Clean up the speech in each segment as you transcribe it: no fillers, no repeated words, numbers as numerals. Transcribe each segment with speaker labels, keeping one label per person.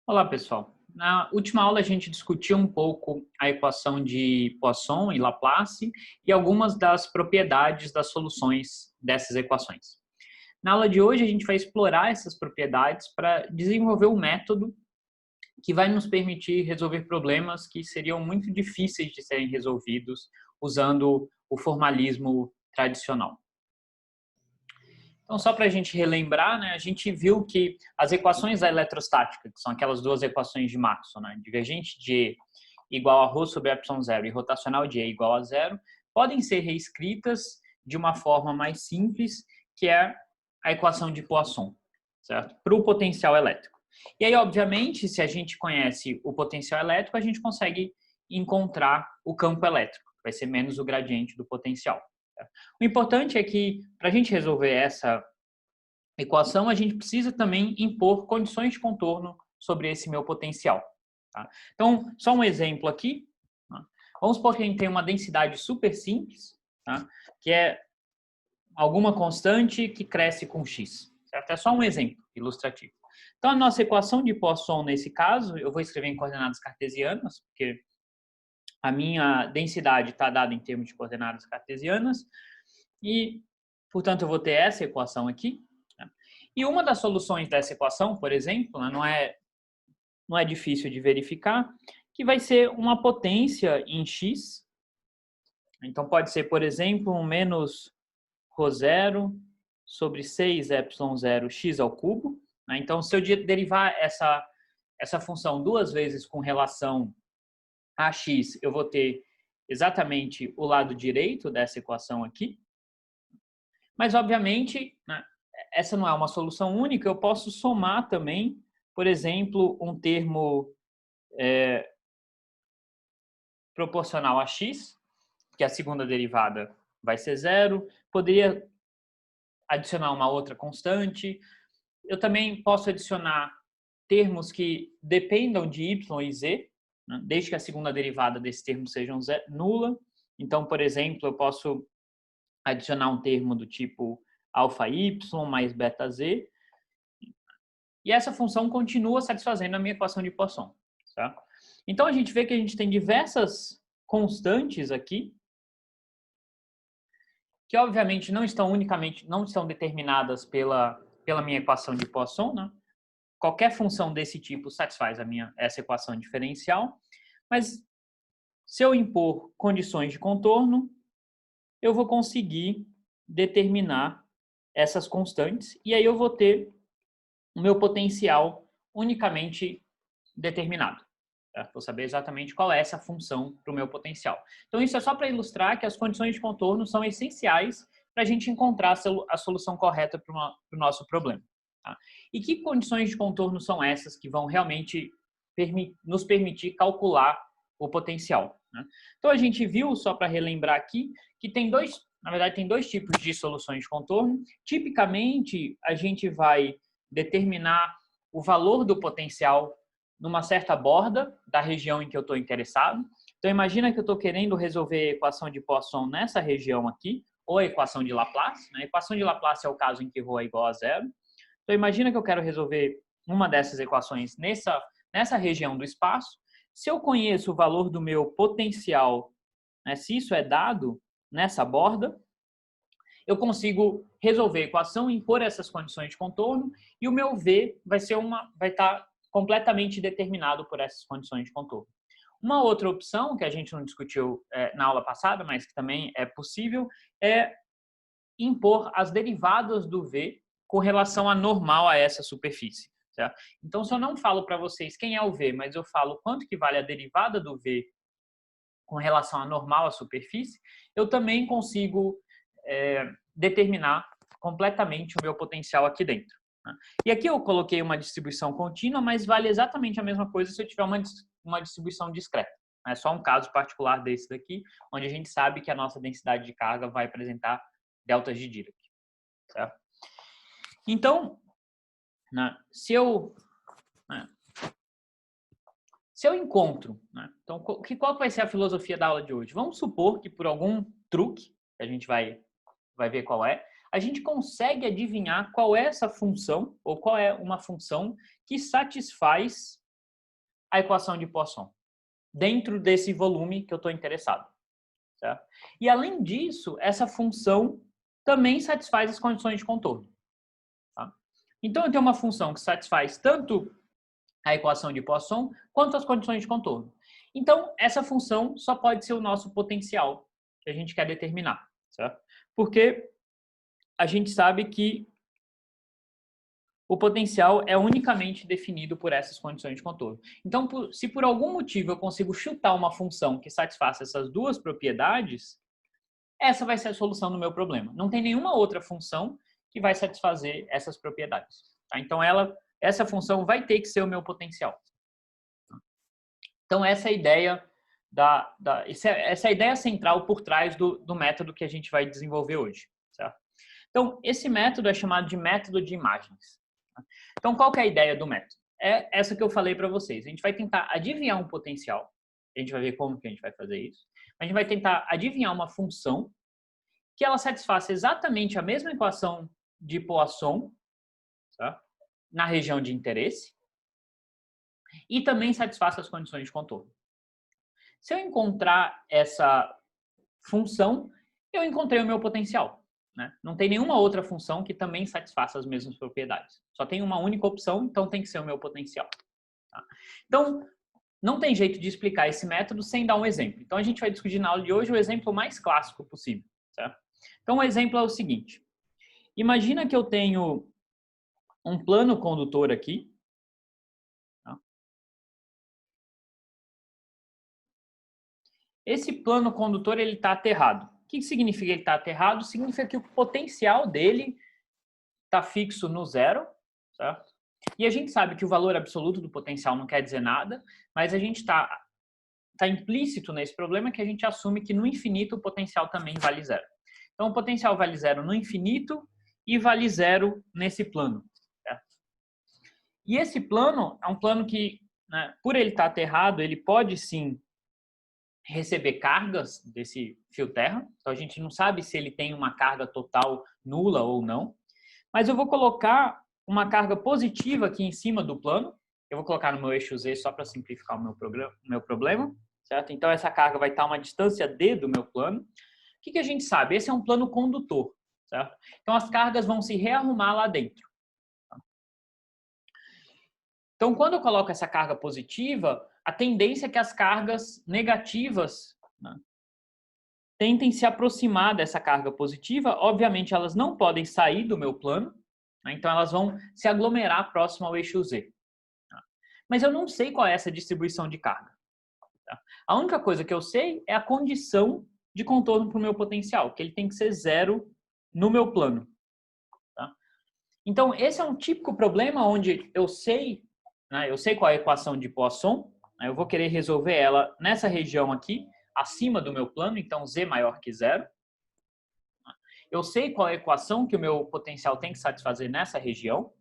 Speaker 1: Olá, pessoal. Na última aula, a gente discutiu um pouco a equação de Poisson e Laplace e algumas das propriedades das soluções dessas equações. Na aula de hoje, a gente vai explorar essas propriedades para desenvolver um método que vai nos permitir resolver problemas que seriam muito difíceis de serem resolvidos usando o formalismo tradicional. Então, só para a gente relembrar, né, a gente viu que as equações da eletrostática, que são aquelas duas equações de Maxwell, né, divergente de E igual a ρ sobre ε0 e rotacional de E igual a zero, podem ser reescritas de uma forma mais simples, que é a equação de Poisson, certo? Para o potencial elétrico. E aí, obviamente, se a gente conhece o potencial elétrico, a gente consegue encontrar o campo elétrico, que vai ser menos o gradiente do potencial. O importante é que, para a gente resolver essa equação, a gente precisa também impor condições de contorno sobre esse meu potencial. Tá? Então, só um exemplo aqui. Tá? Vamos supor que a gente tem uma densidade super simples, tá? Que é alguma constante que cresce com x. Certo? É só um exemplo ilustrativo. Então, a nossa equação de Poisson, nesse caso, eu vou escrever em coordenadas cartesianas, porque a minha densidade está dada em termos de coordenadas cartesianas, e, portanto, eu vou ter essa equação aqui. Né? E uma das soluções dessa equação, por exemplo, né, não é difícil de verificar, que vai ser uma potência em x. Então, pode ser, por exemplo, um menos ρ0 sobre 6ε0 x ao cubo. Né? Então, se eu derivar essa função duas vezes com relação a x, eu vou ter exatamente o lado direito dessa equação aqui. Mas, obviamente, né, essa não é uma solução única, eu posso somar também, por exemplo, um termo proporcional a x, que a segunda derivada vai ser zero. Poderia adicionar uma outra constante. Eu também posso adicionar termos que dependam de y e z, né, desde que a segunda derivada desse termo seja nula. Então, por exemplo, eu posso adicionar um termo do tipo αy mais beta-z, e essa função continua satisfazendo a minha equação de Poisson. Tá? Então, a gente vê que a gente tem diversas constantes aqui, que obviamente não estão determinadas pela minha equação de Poisson. Né? Qualquer função desse tipo satisfaz essa equação diferencial, mas se eu impor condições de contorno, eu vou conseguir determinar essas constantes, e aí eu vou ter o meu potencial unicamente determinado. Tá? Vou saber exatamente qual é essa função para o meu potencial. Então, isso é só para ilustrar que as condições de contorno são essenciais para a gente encontrar a solução correta para o nosso problema. Tá? E que condições de contorno são essas que vão realmente nos permitir calcular o potencial? Né? Então, a gente viu, só para relembrar aqui, que na verdade, tem dois tipos de soluções de contorno. Tipicamente, a gente vai determinar o valor do potencial numa certa borda da região em que eu estou interessado. Então, imagina que eu estou querendo resolver a equação de Poisson nessa região aqui, ou a equação de Laplace. A equação de Laplace é o caso em que ρ é igual a zero. Então, imagina que eu quero resolver uma dessas equações nessa região do espaço. Se eu conheço o valor do meu potencial, né, se isso é dado nessa borda, eu consigo resolver a equação, impor essas condições de contorno, e o meu V vai estar completamente determinado por essas condições de contorno. Uma outra opção, que a gente não discutiu na aula passada, mas que também é possível, é impor as derivadas do V com relação à normal a essa superfície. Certo? Então, se eu não falo para vocês quem é o V, mas eu falo quanto que vale a derivada do V com relação à normal à superfície, eu também consigo determinar completamente o meu potencial aqui dentro. Né? E aqui eu coloquei uma distribuição contínua, mas vale exatamente a mesma coisa se eu tiver uma distribuição discreta. É só um caso particular desse daqui, onde a gente sabe que a nossa densidade de carga vai apresentar deltas de Dirac. Certo? Então, né, se eu encontro, né, então qual vai ser a filosofia da aula de hoje? Vamos supor que por algum truque, que a gente vai ver qual é, a gente consegue adivinhar qual é essa função, ou qual é uma função que satisfaz a equação de Poisson, dentro desse volume que eu estou interessado. Certo? E além disso, essa função também satisfaz as condições de contorno. Tá? Então eu tenho uma função que satisfaz tanto a equação de Poisson quanto as condições de contorno. Então essa função só pode ser o nosso potencial que a gente quer determinar. Certo? Porque a gente sabe que o potencial é unicamente definido por essas condições de contorno. Então, se por algum motivo eu consigo chutar uma função que satisfaça essas duas propriedades, essa vai ser a solução do meu problema. Não tem nenhuma outra função que vai satisfazer essas propriedades. Tá? Então, essa função vai ter que ser o meu potencial. Então, essa é a ideia essa é a ideia central por trás do método que a gente vai desenvolver hoje. Certo? Então, esse método é chamado de método de imagens. Então, qual que é a ideia do método? É essa que eu falei para vocês. A gente vai tentar adivinhar um potencial. A gente vai ver como que a gente vai fazer isso. A gente vai tentar adivinhar uma função que ela satisfaça exatamente a mesma equação de Poisson, tá? Na região de interesse e também satisfaça as condições de contorno. Se eu encontrar essa função, eu encontrei o meu potencial. Né? Não tem nenhuma outra função que também satisfaça as mesmas propriedades. Só tem uma única opção, então tem que ser o meu potencial. Tá? Então, não tem jeito de explicar esse método sem dar um exemplo. Então, a gente vai discutir na aula de hoje o exemplo mais clássico possível. Certo? Então, o exemplo é o seguinte. Imagina que eu tenho um plano condutor aqui. Tá? Esse plano condutor ele está aterrado. O que significa ele está aterrado? Significa que o potencial dele está fixo no zero, certo? E a gente sabe que o valor absoluto do potencial não quer dizer nada, mas a gente tá implícito nesse problema que a gente assume que no infinito o potencial também vale zero. Então o potencial vale zero no infinito e vale zero nesse plano. Certo? E esse plano é um plano que, né, por ele estar aterrado, ele pode sim receber cargas desse fio terra. Então a gente não sabe se ele tem uma carga total nula ou não. Mas eu vou colocar uma carga positiva aqui em cima do plano. Eu vou colocar no meu eixo Z só para simplificar o meu problema. Certo? Então, essa carga vai estar a uma distância D do meu plano. O que a gente sabe? Esse é um plano condutor. Certo? Então, as cargas vão se rearrumar lá dentro. Então, quando eu coloco essa carga positiva, a tendência é que as cargas negativas, né, tentem se aproximar dessa carga positiva. Obviamente, elas não podem sair do meu plano, né? Então elas vão se aglomerar próximo ao eixo Z. Tá? Mas eu não sei qual é essa distribuição de carga. Tá? A única coisa que eu sei é a condição de contorno para o meu potencial, que ele tem que ser zero no meu plano. Tá? Então, esse é um típico problema onde eu sei, né, eu sei qual é a equação de Poisson, né, eu vou querer resolver ela nessa região aqui, acima do meu plano, então Z maior que zero. Eu sei qual é a equação que o meu potencial tem que satisfazer nessa região,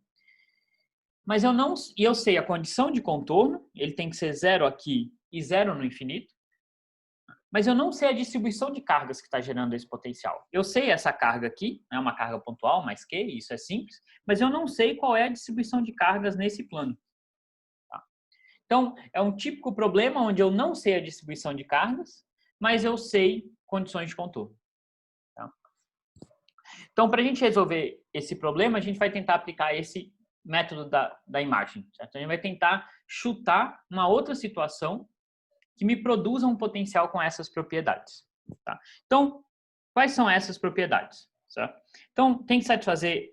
Speaker 1: mas eu sei a condição de contorno, ele tem que ser zero aqui e zero no infinito, mas eu não sei a distribuição de cargas que está gerando esse potencial. Eu sei essa carga aqui, é uma carga pontual, mais Q, isso é simples, mas eu não sei qual é a distribuição de cargas nesse plano. Tá? Então, é um típico problema onde eu não sei a distribuição de cargas, mas eu sei condições de contorno. Tá? Então, para a gente resolver esse problema, a gente vai tentar aplicar esse método da imagem. Certo? A gente vai tentar chutar uma outra situação que me produza um potencial com essas propriedades. Tá? Então, quais são essas propriedades? Certo? Então, tem que satisfazer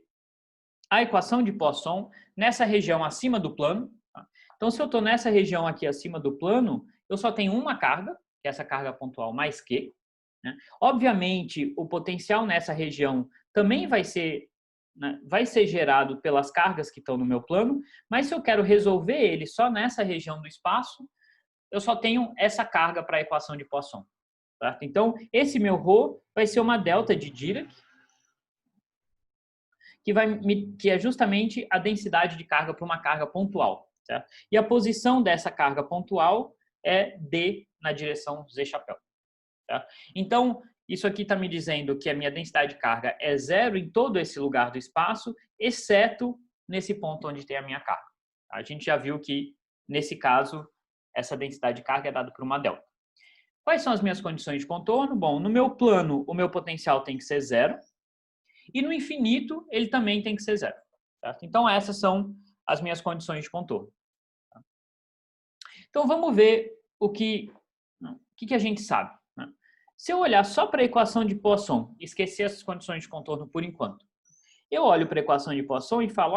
Speaker 1: a equação de Poisson nessa região acima do plano. Tá? Então, se eu estou nessa região aqui acima do plano, eu só tenho uma carga, que é essa carga pontual mais Q. Né? Obviamente, o potencial nessa região também vai ser gerado pelas cargas que estão no meu plano, mas se eu quero resolver ele só nessa região do espaço, eu só tenho essa carga para a equação de Poisson. Certo? Então, esse meu ρ vai ser uma delta de Dirac, que é justamente a densidade de carga para uma carga pontual. Certo? E a posição dessa carga pontual é D na direção Z chapéu. Certo? Então, isso aqui está me dizendo que a minha densidade de carga é zero em todo esse lugar do espaço, exceto nesse ponto onde tem a minha carga. A gente já viu que, nesse caso, essa densidade de carga é dada por uma delta. Quais são as minhas condições de contorno? Bom, no meu plano, o meu potencial tem que ser zero. E no infinito, ele também tem que ser zero. Certo? Então, essas são as minhas condições de contorno. Então, vamos ver o que a gente sabe. Se eu olhar só para a equação de Poisson, esquecer essas condições de contorno por enquanto, eu olho para a equação de Poisson e falo,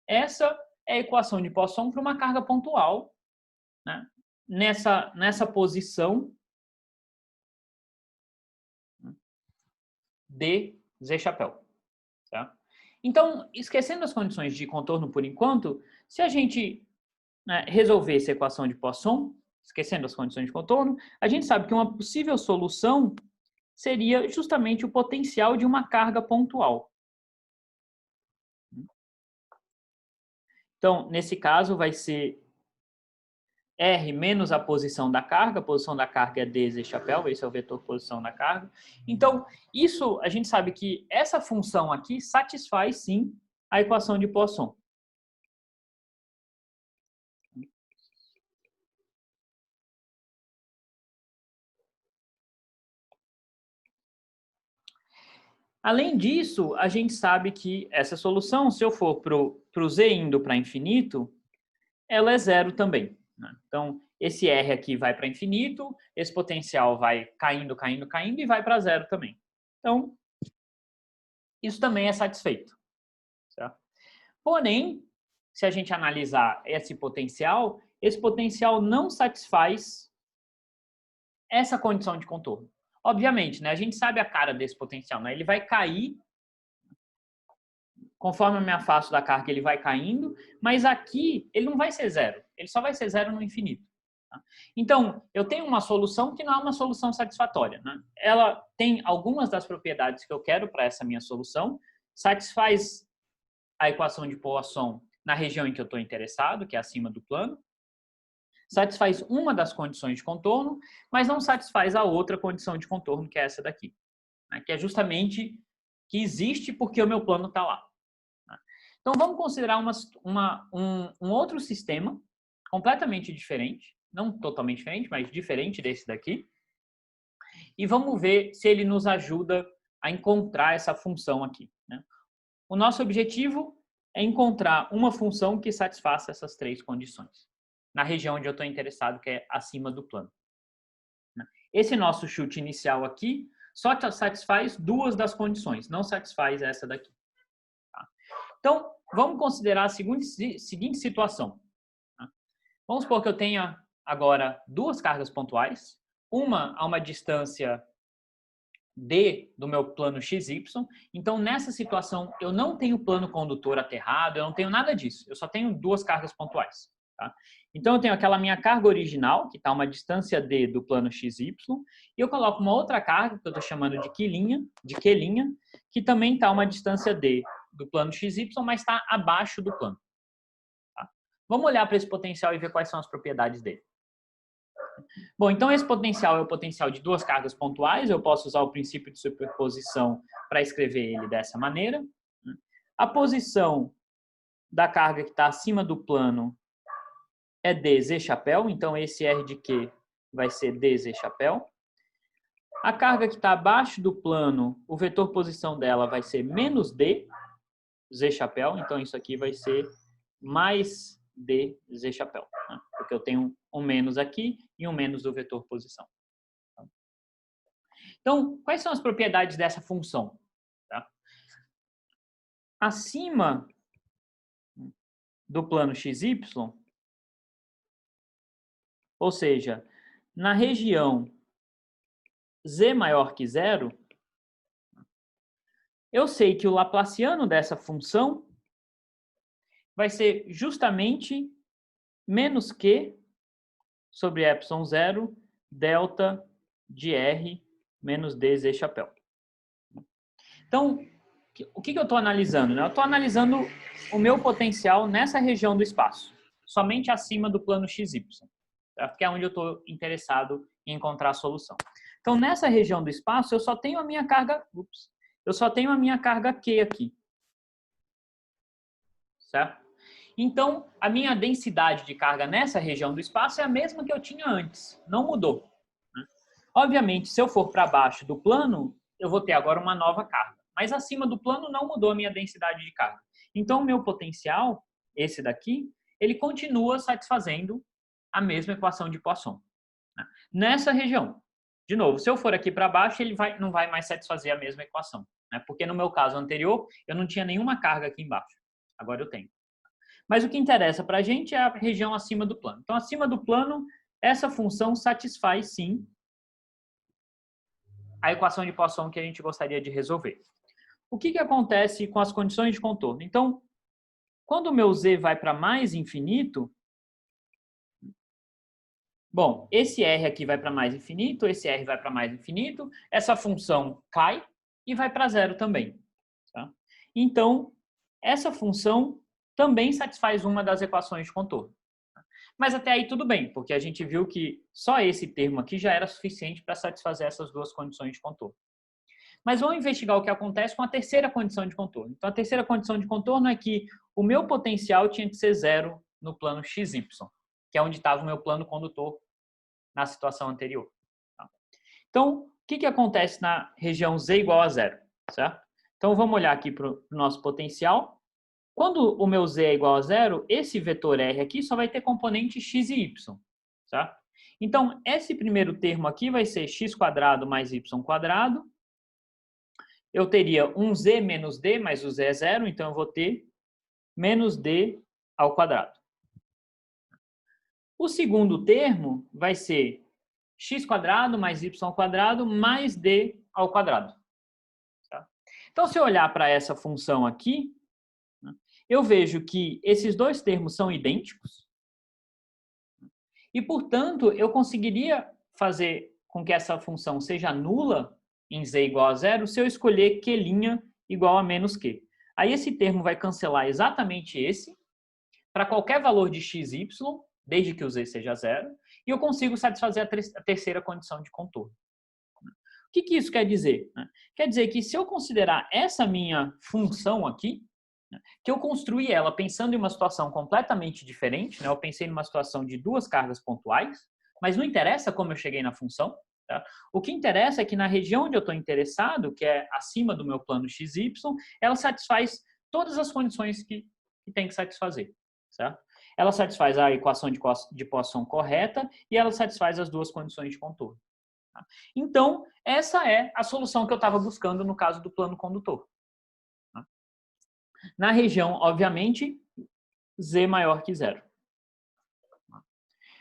Speaker 1: essa é a equação de Poisson para uma carga pontual, né, nessa posição de Z-chapéu. Tá? Então, esquecendo as condições de contorno por enquanto, se a gente resolver essa equação de Poisson, esquecendo as condições de contorno, a gente sabe que uma possível solução seria justamente o potencial de uma carga pontual. Então, nesse caso, vai ser R menos a posição da carga é D, Z chapéu, esse é o vetor posição da carga. Então, isso, a gente sabe que essa função aqui satisfaz, sim, a equação de Poisson. Além disso, a gente sabe que essa solução, se eu for para o Z indo para infinito, ela é zero também. Né? Então, esse R aqui vai para infinito, esse potencial vai caindo, caindo, caindo e vai para zero também. Então, isso também é satisfeito. Certo? Porém, se a gente analisar esse potencial não satisfaz essa condição de contorno. Obviamente, né, a gente sabe a cara desse potencial, né? Ele vai cair, conforme eu me afasto da carga, ele vai caindo, mas aqui ele não vai ser zero, ele só vai ser zero no infinito. Tá? Então, eu tenho uma solução que não é uma solução satisfatória. Né? Ela tem algumas das propriedades que eu quero para essa minha solução, satisfaz a equação de Poisson na região em que eu estou interessado, que é acima do plano, satisfaz uma das condições de contorno, mas não satisfaz a outra condição de contorno, que é essa daqui, né? Que é justamente que existe porque o meu plano está lá. Né? Então, vamos considerar um outro sistema completamente diferente, não totalmente diferente, mas diferente desse daqui, e vamos ver se ele nos ajuda a encontrar essa função aqui. Né? O nosso objetivo é encontrar uma função que satisfaça essas três condições, na região onde eu estou interessado, que é acima do plano. Esse nosso chute inicial aqui só satisfaz duas das condições, não satisfaz essa daqui. Tá? Então, vamos considerar a seguinte situação. Tá? Vamos supor que eu tenha agora duas cargas pontuais, uma a uma distância D do meu plano XY. Então, nessa situação, eu não tenho plano condutor aterrado, eu não tenho nada disso. Eu só tenho duas cargas pontuais. Tá? Então, eu tenho aquela minha carga original, que está a uma distância D do plano XY, e eu coloco uma outra carga, que eu estou chamando de Q', que também está a uma distância D do plano XY, mas está abaixo do plano. Tá? Vamos olhar para esse potencial e ver quais são as propriedades dele. Bom, então esse potencial é o potencial de duas cargas pontuais. Eu posso usar o princípio de superposição para escrever ele dessa maneira. A posição da carga que está acima do plano é dz chapéu, então esse R de Q vai ser dz chapéu. A carga que está abaixo do plano, o vetor posição dela vai ser menos d, z chapéu, então isso aqui vai ser mais d, z chapéu, né? Porque eu tenho um menos aqui e um menos do vetor posição. Então, quais são as propriedades dessa função? Tá? Acima do plano XY, ou seja, na região z maior que zero, eu sei que o laplaciano dessa função vai ser justamente menos Q sobre epsilon zero delta de R menos dz chapéu. Então, o que eu estou analisando? Eu estou analisando o meu potencial nessa região do espaço, somente acima do plano XY, certo? Que é onde eu estou interessado em encontrar a solução. Então, nessa região do espaço, eu só tenho a minha carga, eu só tenho a minha carga Q aqui, certo? Então, a minha densidade de carga nessa região do espaço é a mesma que eu tinha antes, não mudou. Obviamente, se eu for para baixo do plano, eu vou ter agora uma nova carga. Mas acima do plano não mudou a minha densidade de carga. Então, o meu potencial, esse daqui, ele continua satisfazendo a mesma equação de Poisson. Nessa região, de novo, se eu for aqui para baixo, ele não vai mais satisfazer a mesma equação. Porque no meu caso anterior, eu não tinha nenhuma carga aqui embaixo. Agora eu tenho. Mas o que interessa para a gente é a região acima do plano. Então, acima do plano, essa função satisfaz, sim, a equação de Poisson que a gente gostaria de resolver. O que acontece com as condições de contorno? Então, quando o meu z vai para mais infinito, bom, esse r aqui vai para mais infinito, esse r vai para mais infinito, essa função cai e vai para zero também. Tá? Então, essa função também satisfaz uma das equações de contorno. Mas até aí tudo bem, porque a gente viu que só esse termo aqui já era suficiente para satisfazer essas duas condições de contorno. Mas vamos investigar o que acontece com a terceira condição de contorno. Então, a terceira condição de contorno é que o meu potencial tinha que ser zero no plano XY, que é onde estava o meu plano condutor na situação anterior. Então, o que acontece na região z igual a zero? Certo? Então, vamos olhar aqui para o nosso potencial. Quando o meu z é igual a zero, esse vetor r aqui só vai ter componente x e y. Certo? Então, esse primeiro termo aqui vai ser x² mais y². Eu teria um z menos d, mas o z é zero, então eu vou ter menos d ao quadrado. O segundo termo vai ser x² mais y² mais d ao quadrado. Tá? Então, se eu olhar para essa função aqui, eu vejo que esses dois termos são idênticos e, portanto, eu conseguiria fazer com que essa função seja nula em z igual a zero se eu escolher q' igual a menos q. Aí esse termo vai cancelar exatamente esse para qualquer valor de x, y, desde que o z seja zero, e eu consigo satisfazer a terceira condição de contorno. O que isso quer dizer? Quer dizer que se eu considerar essa minha função aqui, que eu construí ela pensando em uma situação completamente diferente, eu pensei numa situação de duas cargas pontuais, mas não interessa como eu cheguei na função. Tá? O que interessa é que na região onde eu estou interessado, que é acima do meu plano XY, ela satisfaz todas as condições que tem que satisfazer. Certo? Ela satisfaz a equação de Poisson correta e ela satisfaz as duas condições de contorno. Tá? Então, essa é a solução que eu estava buscando no caso do plano condutor. Tá? Na região, obviamente, z maior que zero.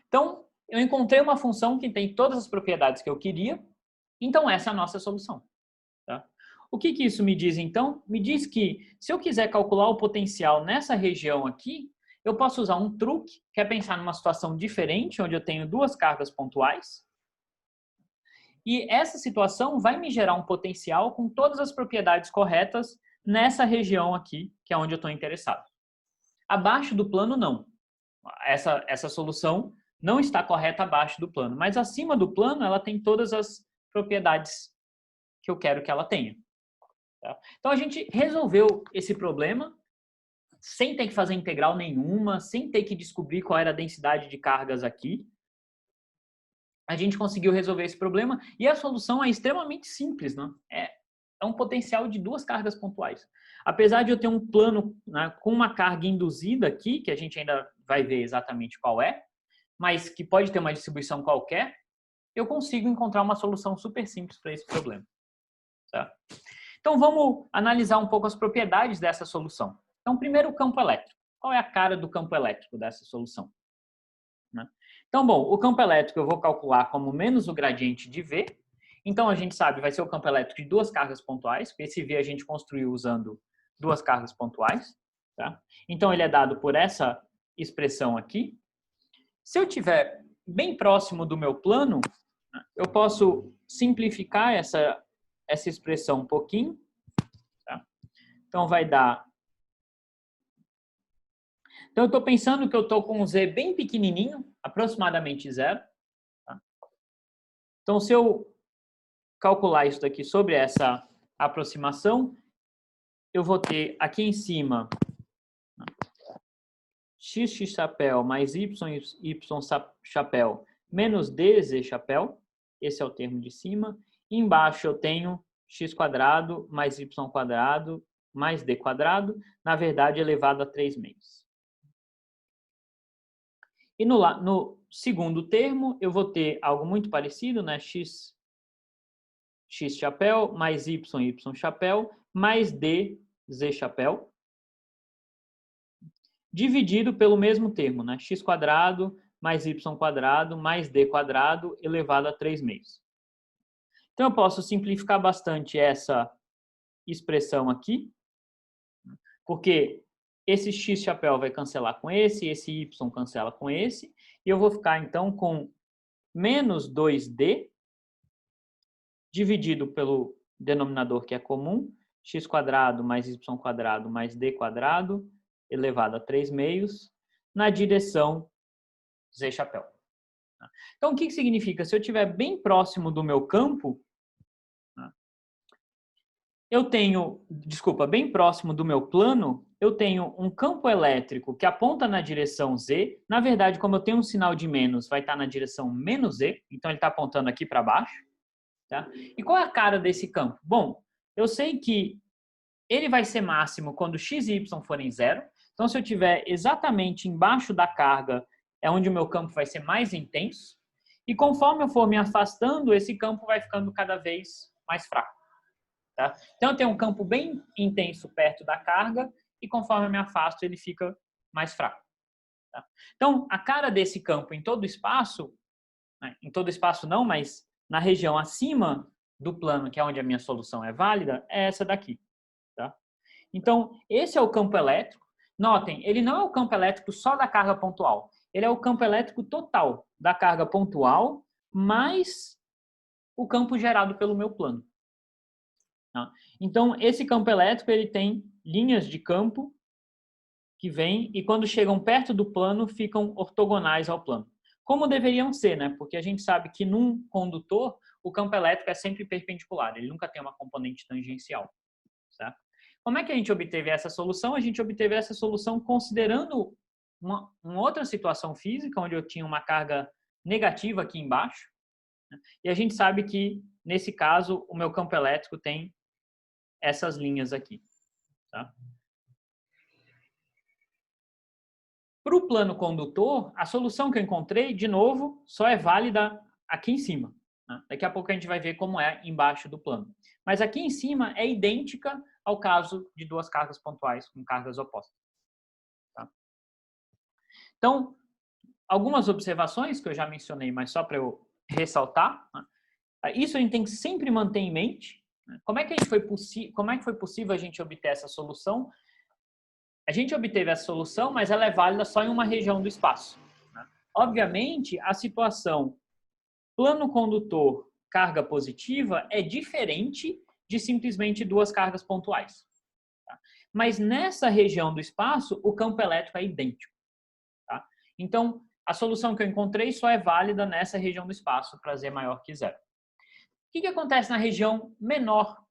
Speaker 1: Então, eu encontrei uma função que tem todas as propriedades que eu queria, então essa é a nossa solução. Tá? O que isso me diz, então? Me diz que se eu quiser calcular o potencial nessa região aqui, eu posso usar um truque, que é pensar numa situação diferente, onde eu tenho duas cargas pontuais, e essa situação vai me gerar um potencial com todas as propriedades corretas nessa região aqui, que é onde eu estou interessado. Abaixo do plano, não. Essa solução não está correta abaixo do plano, mas acima do plano ela tem todas as propriedades que eu quero que ela tenha. Tá? Então a gente resolveu esse problema sem ter que fazer integral nenhuma, sem ter que descobrir qual era a densidade de cargas aqui. A gente conseguiu resolver esse problema e a solução é extremamente simples, né? É um potencial de duas cargas pontuais. Apesar de eu ter um plano, né, com uma carga induzida aqui, que a gente ainda vai ver exatamente qual é, mas que pode ter uma distribuição qualquer, eu consigo encontrar uma solução super simples para esse problema. Tá? Então, vamos analisar um pouco as propriedades dessa solução. Então, primeiro, o campo elétrico. Qual é a cara do campo elétrico dessa solução? Né? Então, bom, o campo elétrico eu vou calcular como menos o gradiente de V. Então, a gente sabe, vai ser o campo elétrico de duas cargas pontuais, porque esse V a gente construiu usando duas cargas pontuais. Tá? Então, ele é dado por essa expressão aqui. Se eu estiver bem próximo do meu plano, eu posso simplificar essa expressão um pouquinho. Tá? Então, vai dar... Então, eu estou pensando que eu estou com um z bem pequenininho, aproximadamente zero. Tá? Então, se eu calcular isso daqui sobre essa aproximação, eu vou ter aqui em cima x chapéu mais y chapéu menos dz chapéu. Esse é o termo de cima. Embaixo eu tenho x quadrado mais y quadrado mais d quadrado, na verdade elevado a 3 meios. E no segundo termo eu vou ter algo muito parecido, né? x chapéu mais y chapéu mais d z chapéu, dividido pelo mesmo termo, né? X quadrado mais y quadrado mais d quadrado elevado a 3 meios. Então, eu posso simplificar bastante essa expressão aqui, porque esse x chapéu vai cancelar com esse y cancela com esse, e eu vou ficar, então, com menos 2d dividido pelo denominador que é comum, x quadrado mais y quadrado mais d quadrado elevado a 3 meios, na direção z chapéu. Então, o que significa? Se eu estiver bem próximo do meu campo, bem próximo do meu plano, eu tenho um campo elétrico que aponta na direção z. Na verdade, como eu tenho um sinal de menos, vai estar na direção menos z, então ele está apontando aqui para baixo. Tá? E qual é a cara desse campo? Bom, eu sei que ele vai ser máximo quando x e y forem zero. Então, se eu estiver exatamente embaixo da carga, é onde o meu campo vai ser mais intenso. E conforme eu for me afastando, esse campo vai ficando cada vez mais fraco. Tá? Então, eu tenho um campo bem intenso perto da carga e conforme eu me afasto, ele fica mais fraco. Tá? Então, a cara desse campo em todo o espaço, né, em todo o espaço não, mas na região acima do plano, que é onde a minha solução é válida, é essa daqui. Tá? Então, esse é o campo elétrico. Notem, ele não é o campo elétrico só da carga pontual. Ele é o campo elétrico total da carga pontual mais o campo gerado pelo meu plano. Tá? Então, esse campo elétrico ele tem linhas de campo que vêm e quando chegam perto do plano ficam ortogonais ao plano. Como deveriam ser, né? Porque a gente sabe que num condutor o campo elétrico é sempre perpendicular, ele nunca tem uma componente tangencial. Certo? Como é que a gente obteve essa solução? A gente obteve essa solução considerando uma outra situação física, onde eu tinha uma carga negativa aqui embaixo, né? E a gente sabe que, nesse caso, o meu campo elétrico tem essas linhas aqui. Tá? Para o plano condutor, a solução que eu encontrei, de novo, só é válida aqui em cima. Né? Daqui a pouco a gente vai ver como é embaixo do plano. Mas aqui em cima é idêntica ao caso de duas cargas pontuais com cargas opostas. Tá? Então, algumas observações que eu já mencionei, mas só para eu ressaltar. Né? Isso a gente tem que sempre manter em mente. Né? Como é que foi possível a gente obter essa solução? A gente obteve essa solução, mas ela é válida só em uma região do espaço. Né? Obviamente, a situação plano condutor carga positiva é diferente de simplesmente duas cargas pontuais. Tá? Mas nessa região do espaço, o campo elétrico é idêntico. Tá? Então, a solução que eu encontrei só é válida nessa região do espaço para z maior que zero. O que acontece na região menor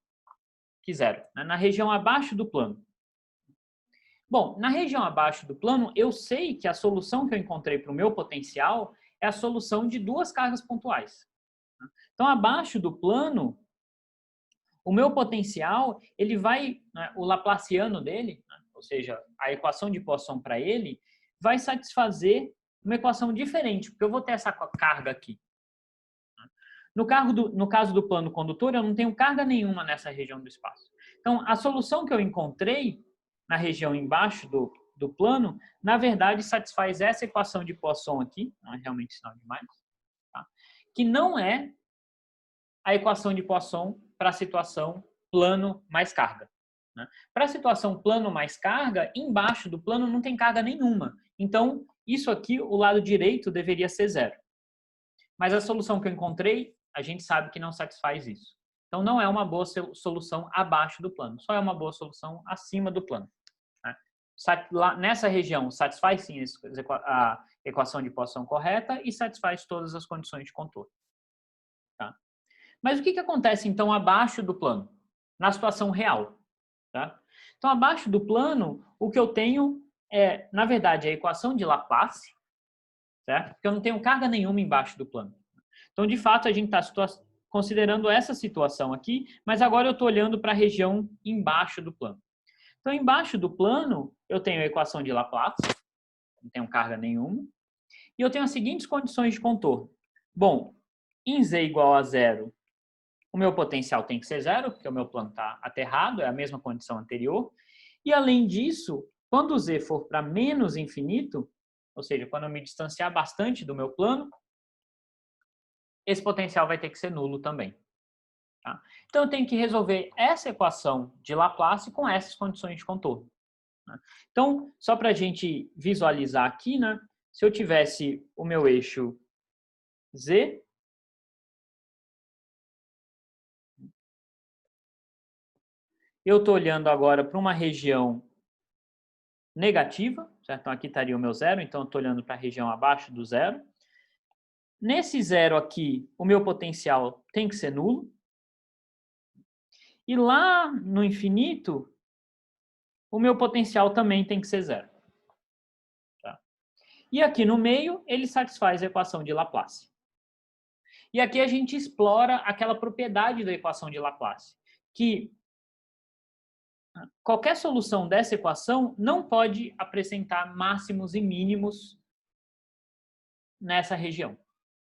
Speaker 1: que zero? Né? Na região abaixo do plano. Bom, na região abaixo do plano, eu sei que a solução que eu encontrei para o meu potencial é a solução de duas cargas pontuais. Então, abaixo do plano, o meu potencial, ele vai, né, o laplaciano dele, né, ou seja, a equação de Poisson para ele, vai satisfazer uma equação diferente, porque eu vou ter essa carga aqui. No caso do plano condutor, eu não tenho carga nenhuma nessa região do espaço. Então, a solução que eu encontrei na região embaixo do plano, na verdade, satisfaz essa equação de Poisson aqui, não é realmente sinal demais, tá? Que não é a equação de Poisson para a situação plano mais carga. Né? Para a situação plano mais carga, embaixo do plano não tem carga nenhuma. Então, isso aqui, o lado direito, deveria ser zero. Mas a solução que eu encontrei, a gente sabe que não satisfaz isso. Então, não é uma boa solução abaixo do plano, só é uma boa solução acima do plano. Né? Nessa região, satisfaz sim a equação de Poisson correta e satisfaz todas as condições de contorno. Tá? Mas o que acontece, então, abaixo do plano? Na situação real. Tá? Então, abaixo do plano, o que eu tenho na verdade, a equação de Laplace, certo? Porque eu não tenho carga nenhuma embaixo do plano. Então, de fato, a gente está considerando essa situação aqui, mas agora eu estou olhando para a região embaixo do plano. Então, embaixo do plano, eu tenho a equação de Laplace, não tenho carga nenhuma, e eu tenho as seguintes condições de contorno. Bom, em z igual a zero, o meu potencial tem que ser zero, porque o meu plano está aterrado, é a mesma condição anterior. E, além disso, quando o z for para menos infinito, ou seja, quando eu me distanciar bastante do meu plano, esse potencial vai ter que ser nulo também. Tá? Então, eu tenho que resolver essa equação de Laplace com essas condições de contorno. Né? Então, só para a gente visualizar aqui, né? Se eu tivesse o meu eixo z, eu estou olhando agora para uma região negativa, certo? Então, aqui estaria o meu zero, então eu estou olhando para a região abaixo do zero. Nesse zero aqui, o meu potencial tem que ser nulo. E lá no infinito, o meu potencial também tem que ser zero. Tá? E aqui no meio, ele satisfaz a equação de Laplace. E aqui a gente explora aquela propriedade da equação de Laplace, que qualquer solução dessa equação não pode apresentar máximos e mínimos nessa região,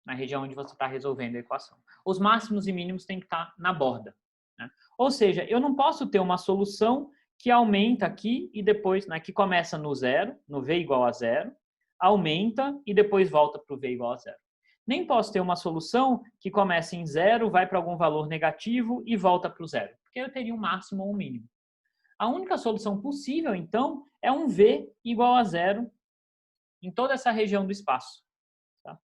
Speaker 1: na região onde você está resolvendo a equação. Os máximos e mínimos têm que estar na borda. Né? Ou seja, eu não posso ter uma solução que aumenta aqui e depois, né, que começa no zero, no v igual a zero, aumenta e depois volta para o v igual a zero. Nem posso ter uma solução que começa em zero, vai para algum valor negativo e volta para o zero, porque eu teria um máximo ou um mínimo. A única solução possível, então, é um v igual a zero em toda essa região do espaço. Tá?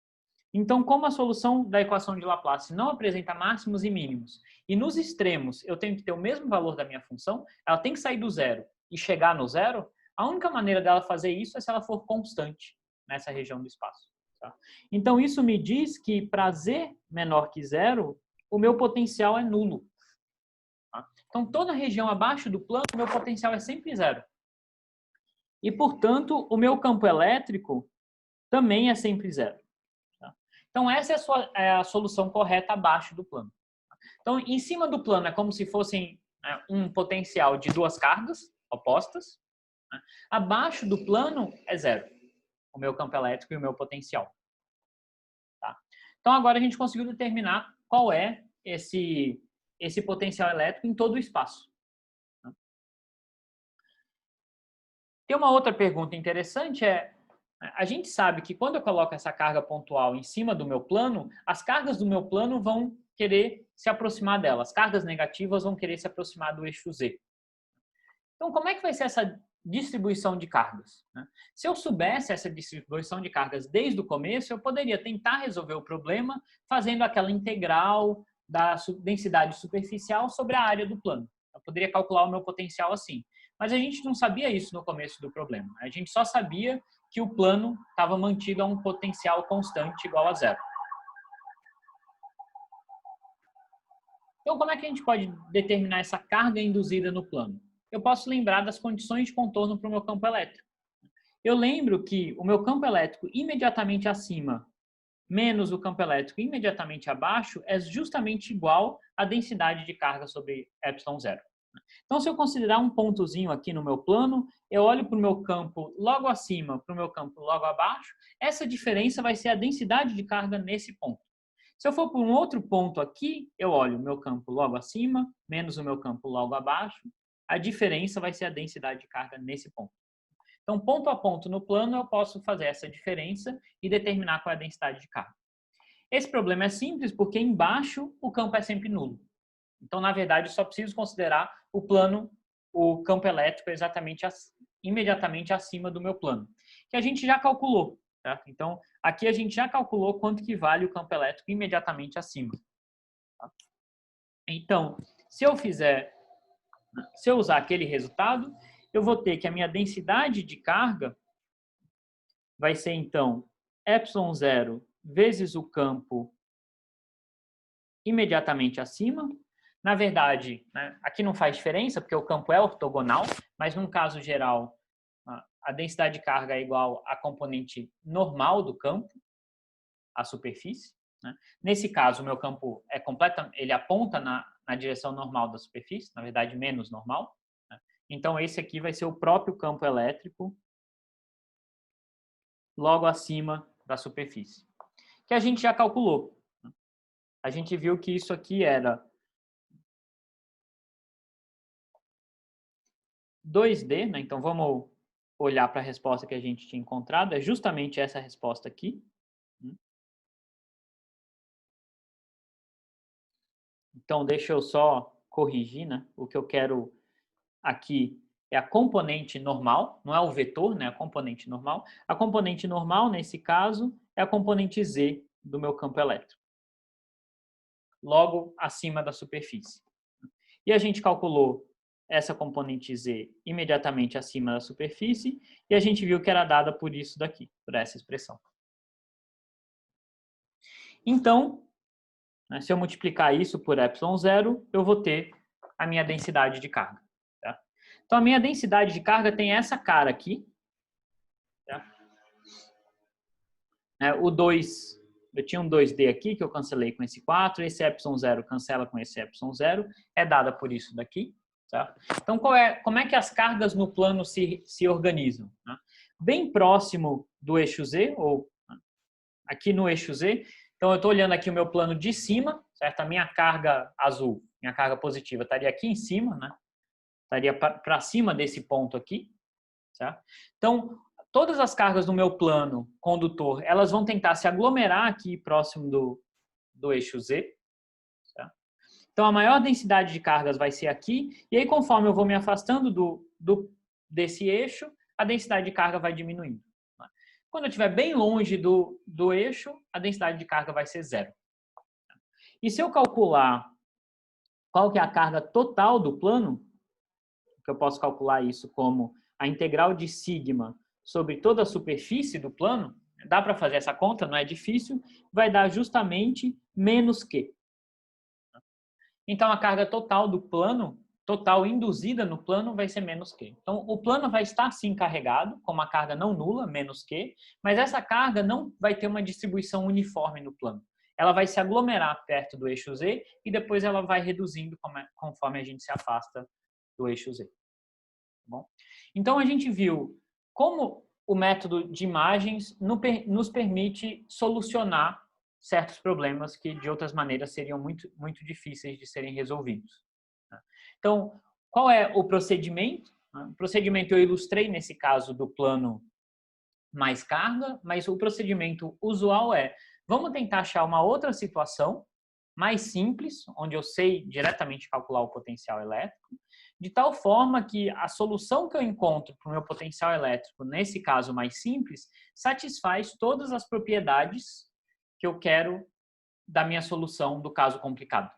Speaker 1: Então, como a solução da equação de Laplace não apresenta máximos e mínimos, e nos extremos eu tenho que ter o mesmo valor da minha função, ela tem que sair do zero e chegar no zero, a única maneira dela fazer isso é se ela for constante nessa região do espaço. Tá? Então, isso me diz que para z menor que zero, o meu potencial é nulo. Tá? Então, toda região abaixo do plano, o meu potencial é sempre zero. E, portanto, o meu campo elétrico também é sempre zero. Tá? Então, essa é a solução correta abaixo do plano. Então, em cima do plano é como se fossem um potencial de duas cargas opostas. Né? Abaixo do plano é zero, o meu campo elétrico e o meu potencial. Tá? Então, agora a gente conseguiu determinar qual é esse potencial elétrico em todo o espaço. Tem uma outra pergunta interessante, a gente sabe que quando eu coloco essa carga pontual em cima do meu plano, as cargas do meu plano vão querer se aproximar dela, as cargas negativas vão querer se aproximar do eixo Z. Então, como é que vai ser essa distribuição de cargas? Se eu soubesse essa distribuição de cargas desde o começo, eu poderia tentar resolver o problema fazendo aquela integral da densidade superficial sobre a área do plano. Eu poderia calcular o meu potencial assim. Mas a gente não sabia isso no começo do problema. A gente só sabia que o plano estava mantido a um potencial constante igual a zero. Então, como é que a gente pode determinar essa carga induzida no plano? Eu posso lembrar das condições de contorno para o meu campo elétrico. Eu lembro que o meu campo elétrico imediatamente acima menos o campo elétrico imediatamente abaixo é justamente igual à densidade de carga sobre ε0. Então, se eu considerar um pontozinho aqui no meu plano, eu olho para o meu campo logo acima, para o meu campo logo abaixo, essa diferença vai ser a densidade de carga nesse ponto. Se eu for para um outro ponto aqui, eu olho o meu campo logo acima, menos o meu campo logo abaixo, a diferença vai ser a densidade de carga nesse ponto. Então, ponto a ponto no plano, eu posso fazer essa diferença e determinar qual é a densidade de carga. Esse problema é simples porque embaixo o campo é sempre nulo. Então, na verdade, eu só preciso considerar o plano, o campo elétrico exatamente imediatamente acima do meu plano, que a gente já calculou. Tá? Então, aqui a gente já calculou quanto que vale o campo elétrico imediatamente acima. Tá? Então, se eu usar aquele resultado, eu vou ter que a minha densidade de carga vai ser, então, ε0 vezes o campo imediatamente acima. Na verdade, né, aqui não faz diferença, porque o campo é ortogonal, mas num caso geral, a densidade de carga é igual à componente normal do campo, a superfície, né? Nesse caso, o meu campo é ele aponta na direção normal da superfície, na verdade, menos normal, né? Então, esse aqui vai ser o próprio campo elétrico logo acima da superfície, que a gente já calculou. A gente viu que isso aqui era 2D, né? Então, vamos olhar para a resposta que a gente tinha encontrado. É justamente essa resposta aqui. Então, deixa eu só corrigir, né? O que eu quero aqui é a componente normal, não é o vetor, né? A componente normal. A componente normal, nesse caso, é a componente Z do meu campo elétrico, logo acima da superfície. E a gente calculou essa componente Z imediatamente acima da superfície e a gente viu que era dada por isso daqui, por essa expressão. Então, se eu multiplicar isso por ε0, eu vou ter a minha densidade de carga. Tá? Então, a minha densidade de carga tem essa cara aqui. Tá? O 2, eu tinha um 2D aqui que eu cancelei com esse 4, esse ε0 cancela com esse ε0, é dada por isso daqui. Tá? Então, como é que as cargas no plano se organizam? Né? Bem próximo do eixo Z, ou aqui no eixo Z, então eu estou olhando aqui o meu plano de cima, certo? A minha carga azul, minha carga positiva, estaria aqui em cima, né? Estaria para cima desse ponto aqui, certo? Então, todas as cargas no meu plano condutor, elas vão tentar se aglomerar aqui próximo do eixo Z, certo? Então, a maior densidade de cargas vai ser aqui, e aí conforme eu vou me afastando desse eixo, a densidade de carga vai diminuindo. Quando eu estiver bem longe do eixo, a densidade de carga vai ser 0. E se eu calcular qual que é a carga total do plano, que eu posso calcular isso como a integral de sigma sobre toda a superfície do plano, dá para fazer essa conta, não é difícil, vai dar justamente menos Q. Então, a carga total do plano, total induzida no plano, vai ser menos Q. Então, o plano vai estar sim carregado, com uma carga não nula, menos Q, mas essa carga não vai ter uma distribuição uniforme no plano. Ela vai se aglomerar perto do eixo Z e depois ela vai reduzindo conforme a gente se afasta do eixo Z. Tá bom? Então, a gente viu como o método de imagens nos permite solucionar certos problemas que, de outras maneiras, seriam muito, muito difíceis de serem resolvidos. Então, qual é o procedimento? O procedimento eu ilustrei nesse caso do plano mais carga, mas o procedimento usual é, vamos tentar achar uma outra situação mais simples, onde eu sei diretamente calcular o potencial elétrico, de tal forma que a solução que eu encontro para o meu potencial elétrico, nesse caso mais simples, satisfaz todas as propriedades que eu quero da minha solução do caso complicado.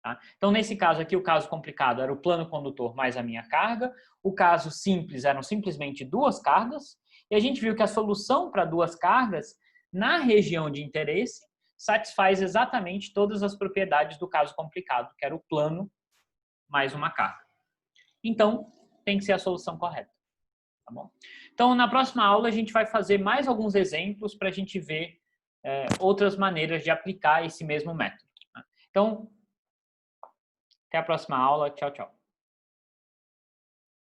Speaker 1: Tá? Então, nesse caso aqui, o caso complicado era o plano condutor mais a minha carga, o caso simples eram simplesmente duas cargas, e a gente viu que a solução para duas cargas, na região de interesse, satisfaz exatamente todas as propriedades do caso complicado, que era o plano mais uma carga. Então, tem que ser a solução correta. Tá bom? Então, na próxima aula, a gente vai fazer mais alguns exemplos para a gente ver outras maneiras de aplicar esse mesmo método. Então, até a próxima aula. Tchau, tchau.